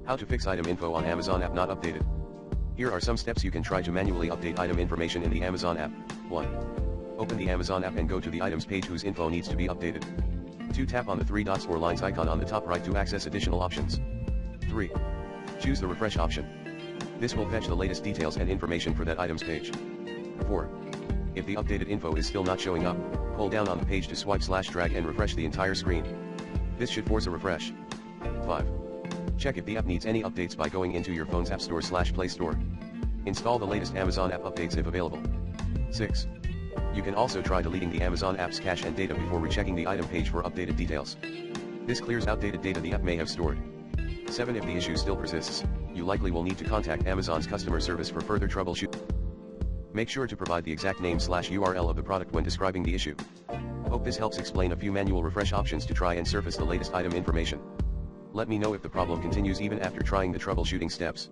How to fix item info on Amazon app not updated. Here are some steps you can try to manually update item information in the Amazon app. 1. Open the Amazon app and go to the items page whose info needs to be updated. 2. Tap on the 3 dots or lines icon on the top right to access additional options. 3. Choose the refresh option. This will fetch the latest details and information for that items page. 4. If the updated info is still not showing up, pull down on the page to swipe/drag and refresh the entire screen. This should force a refresh. 5. Check if the app needs any updates by going into your phone's App Store/Play Store. Install the latest Amazon app updates if available. 6. You can also try deleting the Amazon app's cache and data before rechecking the item page for updated details. This clears outdated data the app may have stored. 7. If the issue still persists, you likely will need to contact Amazon's customer service for further troubleshooting. Make sure to provide the exact name/URL of the product when describing the issue. Hope this helps explain a few manual refresh options to try and surface the latest item information. Let me know if the problem continues even after trying the troubleshooting steps.